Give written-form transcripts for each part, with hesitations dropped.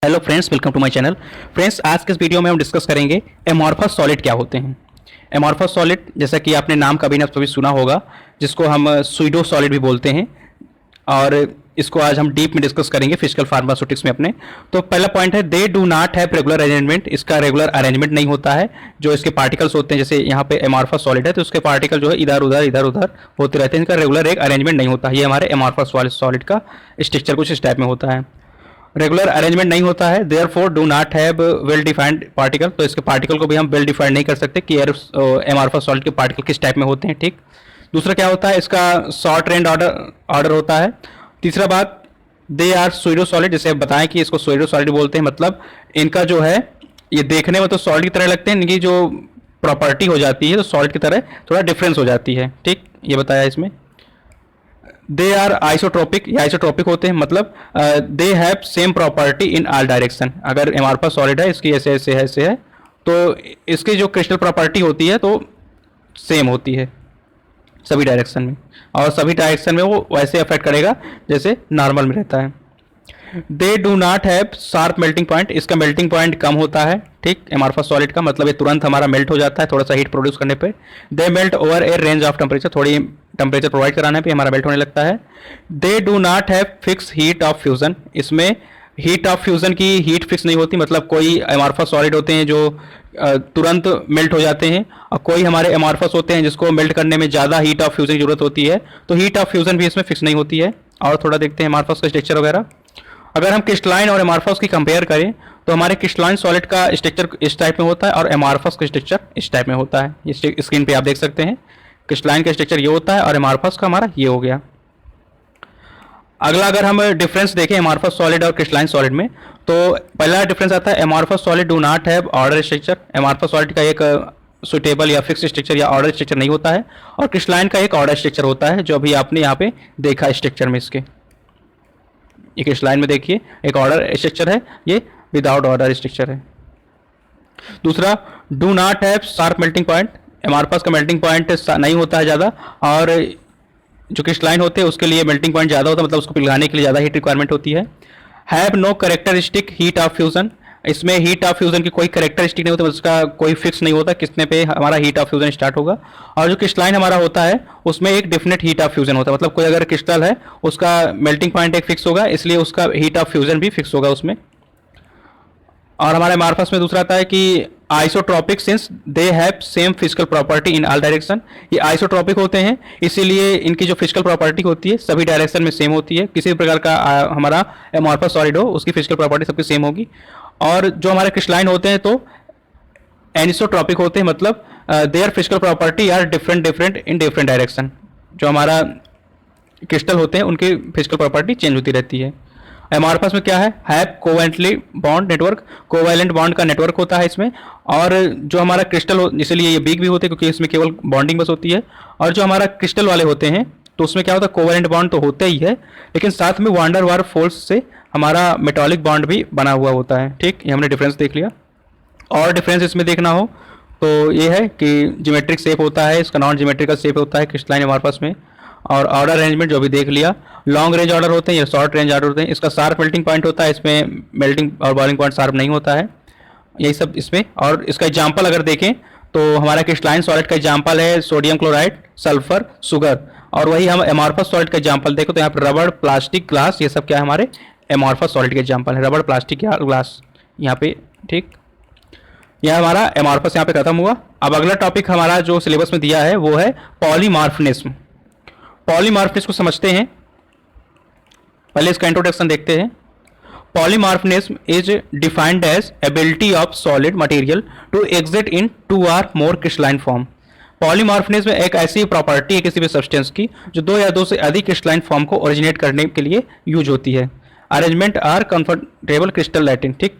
Hello friends, welcome to my channel. Friends, आज के इस वीडियो में हम डिस्कस करेंगे एमॉर्फस सॉलिड क्या होते हैं। एमॉर्फस सॉलिड, जैसा कि आपने नाम कभी ना कभी सुना होगा, जिसको हम सूडो सॉलिड भी बोलते हैं, और इसको आज हम डीप में डिस्कस करेंगे फिजिकल फार्मास्यूटिक्स में अपने। तो पहला पॉइंट है, they do not have regular arrangement. इसका रेगुलर अरेंजमेंट नहीं होता है। जो इसके पार्टिकल्स होते हैं, जैसे यहाँ पे एमॉर्फस सॉलिड है तो उसके पार्टिकल जो है इधर उधर होते रहते हैं। इनका रेगुलर एक अरेंजमेंट नहीं होता। ये हमारे एमॉर्फस सॉलिड का स्ट्रक्चर कुछ इस टाइप में होता है। रेगुलर अरेंजमेंट नहीं होता है, therefore do not have well defined particle. तो इसके पार्टिकल को भी हम वेल डिफाइंड नहीं कर सकते कि एमॉर्फस सॉलिड के पार्टिकल किस टाइप में होते हैं। ठीक। दूसरा क्या होता है, इसका शॉर्ट रेंज ऑर्डर होता है। तीसरा बात, दे आर सूडो सॉलिड। जैसे बताएं कि इसको सूडो सॉलिड बोलते हैं, मतलब इनका जो है ये देखने में तो सॉलिड की तरह लगते हैं, इनकी जो प्रॉपर्टी हो जाती है तो सॉलिड की तरह थोड़ा डिफरेंस हो जाती है। ठीक, ये बताया इसमें। दे आर आइसोट्रोपिक, या आइसोट्रोपिक होते हैं, मतलब they have same property in all direction. अगर एमॉर्फस सॉलिड है, इसकी ऐसे ऐसे है ऐसे है, तो इसकी जो क्रिस्टल प्रॉपर्टी होती है तो सेम होती है सभी डायरेक्शन में, और सभी डायरेक्शन में वो वैसे अफेक्ट करेगा जैसे नॉर्मल में रहता है। They do not have sharp melting point. इसका मेल्टिंग पॉइंट कम होता है। ठीक, एमॉर्फस सॉलिड का मतलब ये तुरंत हमारा मेल्ट हो जाता है थोड़ा सा हीट प्रोड्यूस करने पे। They melt over a range of temperature. थोड़ी टेम्परेचर प्रोवाइड कराने पे हमारा मेल्ट होने लगता है। They do not have fix heat of fusion. इसमें हीट ऑफ फ्यूजन की हीट फिक्स नहीं होती, मतलब कोई एमॉर्फस सॉलिड होते हैं जो तुरंत मेल्ट हो जाते हैं, और कोई हमारे एमॉर्फस होते हैं जिसको मेल्ट करने में ज़्यादा हीट ऑफ फ्यूजन की जरूरत होती है। तो हीट ऑफ फ्यूजन भी इसमें फिक्स नहीं होती है। और थोड़ा देखते हैं एमॉर्फस का स्ट्रक्चर वगैरह। अगर हम क्रिस्टलाइन और एमॉर्फस की कंपेयर करें तो हमारे क्रिस्टलाइन सॉलिड का स्ट्रक्चर इस टाइप में होता है और एमॉर्फस का स्ट्रक्चर इस टाइप में होता है। ये स्क्रीन पे आप देख सकते हैं, क्रिस्टलाइन का स्ट्रक्चर ये होता है और एमॉर्फस का हमारा ये हो गया। अगला अगर हम डिफरेंस देखें एमॉर्फस सॉलिड और क्रिस्टलाइन सॉलिड में, तो पहला डिफरेंस आता है, amorphous solid do not have order structure. Amorphous solid का एक सुटेबल या फिक्स स्ट्रक्चर या ऑर्डर स्ट्रक्चर नहीं होता है, और क्रिस्टलाइन का एक ऑर्डर स्ट्रक्चर होता है, जो अभी आपने यहाँ पे देखा स्ट्रक्चर में इसके। एक इस लाइन में देखिए एक ऑर्डर स्ट्रक्चर है, ये विदाउट ऑर्डर स्ट्रक्चर है। दूसरा, do not have sharp melting point. Amorphous का मेल्टिंग पॉइंट नहीं होता है ज़्यादा, और जो क्रिस्टलाइन होते हैं उसके लिए मेल्टिंग पॉइंट ज़्यादा होता है, मतलब उसको पिघलाने के लिए ज़्यादा हीट रिक्वायरमेंट होती है। Have no characteristic heat of fusion. इसमें हीट ऑफ फ्यूजन की कोई कैरेक्टरिस्टिक नहीं होता, मतलब उसका कोई फिक्स नहीं होता कितने पे हमारा हीट ऑफ फ्यूजन स्टार्ट होगा। और जो क्रिस्टलाइन हमारा होता है उसमें एक डिफिनेट हीट ऑफ फ्यूजन होता है, मतलब कोई अगर क्रिस्टल है उसका मेल्टिंग पॉइंट एक फिक्स होगा, इसलिए उसका हीट ऑफ फ्यूजन भी फिक्स होगा उसमें। और हमारे एमॉर्फस में दूसरा आता है कि isotropic, since they have same physical property in all direction. ये आइसोट्रोपिक होते हैं, इसीलिए इनकी जो फिजिकल प्रॉपर्टी होती है सभी डायरेक्शन में सेम होती है। किसी भी प्रकार का हमारा एमॉर्फस सॉलिड हो उसकी फिजिकल प्रॉपर्टी सबकी सेम होगी। और जो हमारे क्रिस्टलाइन होते हैं तो एनिसोट्रोपिक होते हैं, मतलब their physical property are different in different direction. जो हमारा क्रिस्टल होते हैं उनकी फिजिकल प्रॉपर्टी चेंज होती रहती है। एमॉर्फस में क्या है, have covalently bond network. Covalent bond का नेटवर्क होता है इसमें। और जो हमारा क्रिस्टल हो, इसलिए ये बिग भी होते हैं क्योंकि इसमें केवल बॉन्डिंग बस होती है। और जो हमारा क्रिस्टल वाले होते हैं तो उसमें क्या होता है, कोवेलेंट बॉन्ड तो होते ही है, लेकिन साथ में वांडर वार फोर्स से हमारा मेटालिक बॉन्ड भी बना हुआ होता है। ठीक, ये हमने डिफरेंस देख लिया। और डिफरेंस इसमें देखना हो तो ये है कि ज्योमेट्रिक शेप होता है, इसका नॉन ज्योमेट्रिकल शेप होता है क्रिस्टलाइन एमॉर्फस में। और ऑर्डर अरेंजमेंट जो भी देख लिया, लॉन्ग रेंज ऑर्डर होते हैं या शॉर्ट रेंज ऑर्डर होते हैं। इसका शार्प मेल्टिंग पॉइंट होता है, इसमें मेल्टिंग और बॉइलिंग पॉइंट शार्प नहीं होता है। यही सब इसमें। और इसका एग्जाम्पल अगर देखें तो हमारा क्रिस्टलाइन सॉलिड का एग्जाम्पल है सोडियम क्लोराइड, सल्फर, शुगर। और वही हम एमॉर्फस सॉलिड का एग्जाम्पल देखो तो यहाँ पर रबड़, प्लास्टिक, ग्लास, ये सब क्या है हमारे एमॉर्फस सॉलिड के एग्जाम्पल है। रबड़, प्लास्टिक या ग्लास यहाँ पे। ठीक, यह हमारा एमॉर्फस यहाँ पे खत्म हुआ। अब अगला टॉपिक हमारा जो सिलेबस में दिया है वो है पॉलीमॉर्फिज्म। पॉलीमॉर्फिज्म को समझते हैं, पहले इसका इंट्रोडक्शन देखते हैं। Polymorphism is defined as ability of solid material to exist in two or more crystalline form. Polymorphism एक ऐसी प्रॉपर्टी है किसी भी सब्सटेंस की जो दो या दो से अधिक क्रिस्टलाइन फॉर्म को ओरिजिनेट करने के लिए यूज होती है। Arrangement are comfortable crystal lighting. ठीक,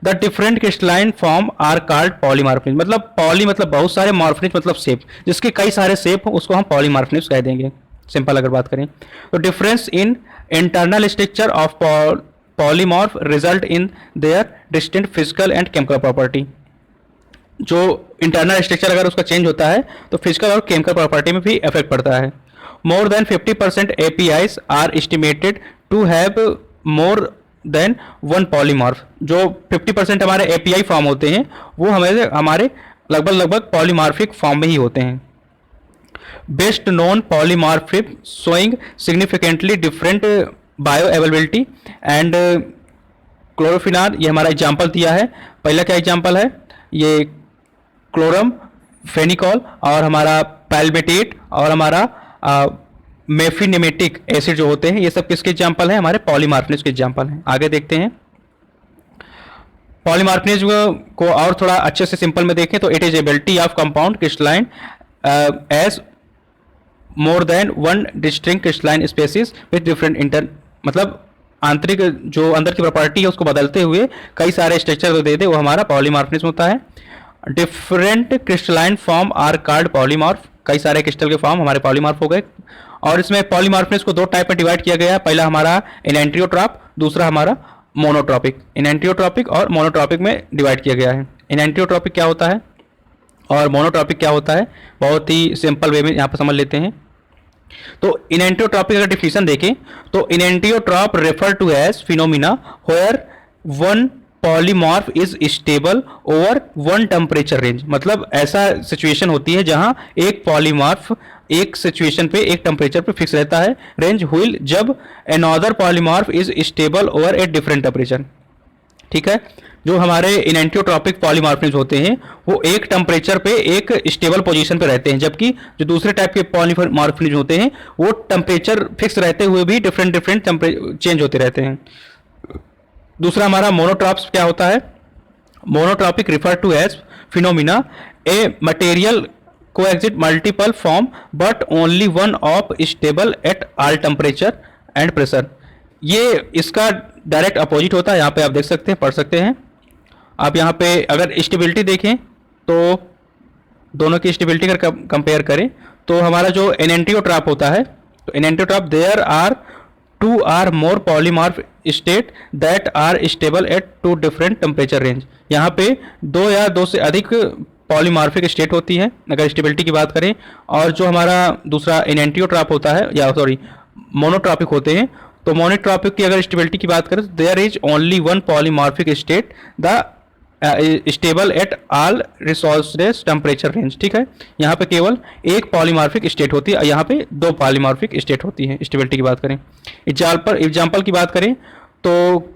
the different crystalline form are called polymorphism. मतलब पॉली मतलब बहुत सारे, मॉर्फिज्म मतलब शेप, जिसके कई सारे शेप हो उसको हम पॉलीमॉर्फिज्म कह देंगे, सिंपल अगर बात करें तो। Difference in internal structure of polymorph result in their distinct physical and chemical property. जो इंटरनल स्ट्रक्चर अगर उसका चेंज होता है तो फिजिकल और केमिकल प्रॉपर्टी में भी इफेक्ट पड़ता है। More than 50% APIs are estimated to have more than one polymorph. जो 50% हमारे एपीआई फॉर्म होते हैं वो हमारे लगभग पॉलीमॉर्फिक फॉर्म में ही होते हैं। Best non polymorphic showing significantly different bio availability and क्लोरोफिनार, ये हमारा एग्जाम्पल दिया है। पहला क्या एग्जाम्पल है, ये क्लोरम फेनिकॉल और हमारा पैल्मेटेट और हमारा मेफिनेमेटिक एसिड जो होते हैं, ये सब किसके एग्जाम्पल है, हमारे पॉलीमॉर्फिनेज के एग्जाम्पल हैं। आगे देखते हैं पॉलीमॉर्फिनेज को और थोड़ा अच्छे से सिंपल में देखें तो it is ability of compound crystalline as more than one distinct crystalline species with different inter, मतलब आंतरिक जो अंदर की प्रॉपर्टी है उसको बदलते हुए कई सारे स्ट्रक्चर जो दे दे वो हमारा पॉलीमॉर्फिज्म होता है। Different crystalline form are called polymorph, कई सारे क्रिस्टल के फॉर्म हमारे पॉलीमॉर्फ हो गए। और इसमें पॉलीमॉर्फिज्म को दो टाइप में डिवाइड किया गया है, पहला हमारा एनेंटियोट्रॉप, दूसरा हमारा मोनोट्रॉपिक। एनेंटियोट्रॉपिक और मोनोट्रॉपिक में डिवाइड किया गया है। एनेंटियोट्रॉपिक क्या होता है और मोनोट्रॉपिक क्या होता है, बहुत ही सिंपल वे में यहाँ पर समझ लेते हैं। तो इनेंटियोट्रॉपिक अगर डिफिनेशन देखें तो enantiotrope refer to as phenomena where one polymorph is stable over one temperature range, मतलब ऐसा सिचुएशन होती है जहां एक पॉलीमॉर्फ एक सिचुएशन पे एक टेम्परेचर पे फिक्स रहता है, रेंज हुई जब another polymorph is stable over a different temperature. ठीक है, जो हमारे इनेंटियोट्रॉपिक पॉलीमॉर्फिज्म होते हैं वो एक टेम्परेचर पे एक स्टेबल पोजीशन पे रहते हैं, जबकि जो दूसरे टाइप के पॉलीमॉर्फिज्म होते हैं वो टेम्परेचर फिक्स रहते हुए भी डिफरेंट चेंज होते रहते हैं। दूसरा हमारा मोनोट्रॉप्स क्या होता है, monotropic refer to as phenomena a material coexist multiple form but only one of stable at all temperature and pressure. ये इसका डायरेक्ट अपोजिट होता है, यहाँ पे आप देख सकते हैं, पढ़ सकते हैं आप। यहाँ पे अगर स्टेबिलिटी देखें तो दोनों की स्टेबिलिटी अगर कंपेयर करें तो हमारा जो एनेंटियोट्रॉप होता है, तो enantiotrope there are two or more polymorph state that are stable at two different temperature range. यहाँ पे दो या दो से अधिक पॉलीमॉर्फिक स्टेट होती है अगर स्टेबिलिटी की बात करें। और जो हमारा दूसरा एनेंटियोट्रॉप होता है या सॉरी मोनोट्रॉपिक होते हैं, तो मोनोट्रॉपिक की अगर स्टेबिलिटी की बात करें तो there is only one polymorphic state the stable at all resources temperature range. ठीक है, यहाँ पे केवल एक पॉलीमॉर्फिक स्टेट होती है, यहाँ पे दो पॉलीमॉर्फिक स्टेट होती है स्टेबिलिटी की बात करें। एग्जाम्पल की बात करें तो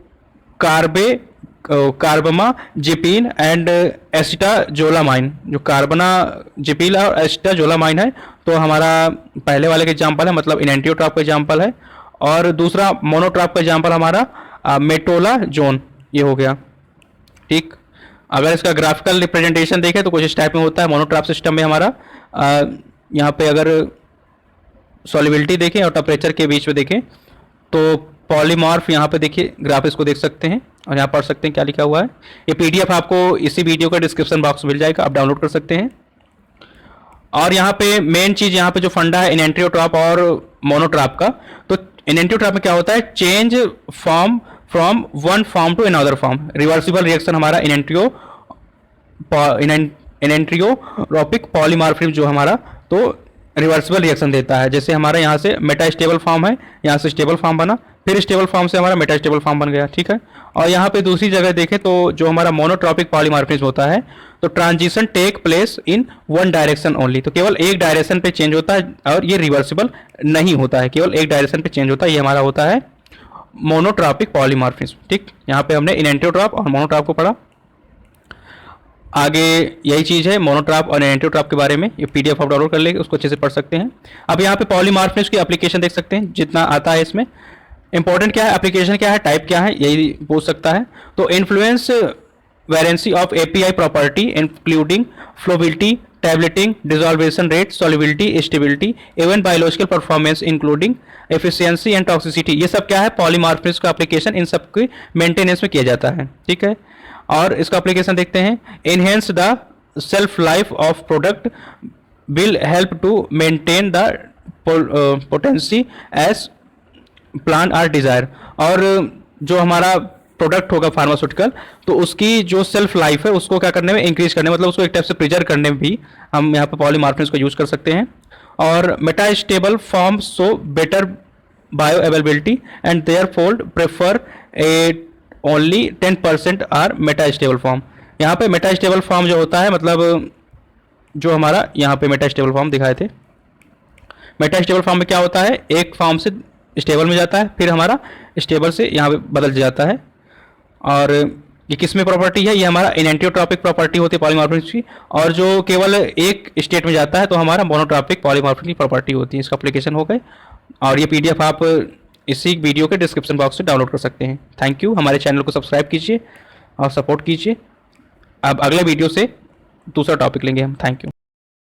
कार्बमा जिपीन एंड एसिटाजोलामाइन, जो कार्बना जिपील और एसिटाजोलामाइन है तो हमारा पहले वाले का एग्जाम्पल है, मतलब इनेंटियोट्रॉप का एग्जाम्पल है। और दूसरा मोनोट्रॉप का एग्जाम्पल हमारा मेटोलाजोन, ये हो गया। ठीक, अगर इसका ग्राफिकल रिप्रेजेंटेशन देखें तो कुछ इस टाइप में होता है। मोनोट्रॉप सिस्टम में हमारा यहाँ पे अगर सॉल्युबिलिटी देखें और टेम्परेचर के बीच में देखें तो पॉलीमॉर्फ, यहाँ पे देखिए ग्राफ इसको देख सकते हैं और यहाँ पढ़ सकते हैं क्या लिखा हुआ है। ये पीडीएफ आपको इसी वीडियो का डिस्क्रिप्शन बॉक्स में मिल जाएगा, आप डाउनलोड कर सकते हैं। और यहाँ पे मेन चीज़, यहाँ पे जो फंडा है इनेंटियोट्रॉप और मोनोट्रॉप का, तो इनेंटियोट्रॉप में क्या होता है, change form from one form to another form. Reversible reaction हमारा इनेंटियोट्रॉपिक पॉलीमॉर्फिज्म जो हमारा तो रिवर्सिबल रिएक्शन देता है। जैसे हमारा यहाँ से मेटास्टेबल फॉर्म है, यहाँ से स्टेबल फॉर्म बना, फिर स्टेबल फॉर्म से हमारा मेटास्टेबल फॉर्म बन गया। ठीक है, और यहाँ पे दूसरी जगह देखें तो जो हमारा मोनोट्रॉपिक पॉलीमॉर्फिज्म होता है तो transition take place in one direction only, तो केवल एक डायरेक्शन पे चेंज होता है और ये रिवर्सिबल नहीं होता है, केवल एक डायरेक्शन पे चेंज होता है। ये हमारा होता है मोनोट्रॉपिक पॉलीमॉर्फिज्म। ठीक, यहाँ पे हमने इनेंटियोट्रॉप और मोनोट्रॉप को पढ़ा। आगे यही चीज़ है मोनोट्रॉप और एनेंटियोट्रॉप के बारे में, ये पीडीएफ आप डाउनलोड कर लेंगे, उसको अच्छे से पढ़ सकते हैं। अब यहाँ पे पॉलीमॉर्फिज्म की एप्लीकेशन देख सकते हैं, जितना आता है इसमें। इंपॉर्टेंट क्या है, एप्लीकेशन क्या है, टाइप क्या है, यही पूछ सकता है। तो influence variancy of API property including flowability, tableting, dissolution rate, solubility, stability, even biological performance including efficiency and toxicity, ये सब क्या है, पॉलीमॉर्फिज्म का एप्लीकेशन इन सब की मेंटेनेंस में किया जाता है। ठीक है, और इसका एप्लीकेशन देखते हैं। Enhance the shelf life of product will help to maintain the potency as plan are desire, और जो हमारा प्रोडक्ट होगा फार्मास्यूटिकल तो उसकी जो सेल्फ लाइफ है उसको क्या करने में, इंक्रीज करने, मतलब उसको एक टाइप से प्रिजर्व करने में भी हम यहाँ पे पॉलीमॉर्फिज्म को यूज कर सकते हैं। और metastable form so better bio availability and therefore prefer a only 10% are meta stable form. यहाँ पे मेटा स्टेबल फॉर्म जो होता है, मतलब जो हमारा यहाँ पे मेटा स्टेबल फॉर्म दिखाए थे, मेटा स्टेबल फॉर्म में क्या होता है, एक फॉर्म से स्टेबल में जाता है, फिर हमारा स्टेबल से यहाँ पे बदल जाता है। और ये किस में प्रॉपर्टी है, ये हमारा इनएंटियोट्रॉपिक प्रॉपर्टी होती है पॉलीमॉर्फिज्म की। और जो केवल एक स्टेट में जाता है तो हमारा मोनोट्रॉपिक पॉलीमॉर्फिज्म की प्रॉपर्टी होती है। इसका एप्लीकेशन हो गए, और ये पीडीएफ आप इसी वीडियो के डिस्क्रिप्शन बॉक्स से डाउनलोड कर सकते हैं। Thank you. हमारे चैनल को सब्सक्राइब कीजिए और सपोर्ट कीजिए। अब अगले वीडियो से दूसरा टॉपिक लेंगे हम। Thank you.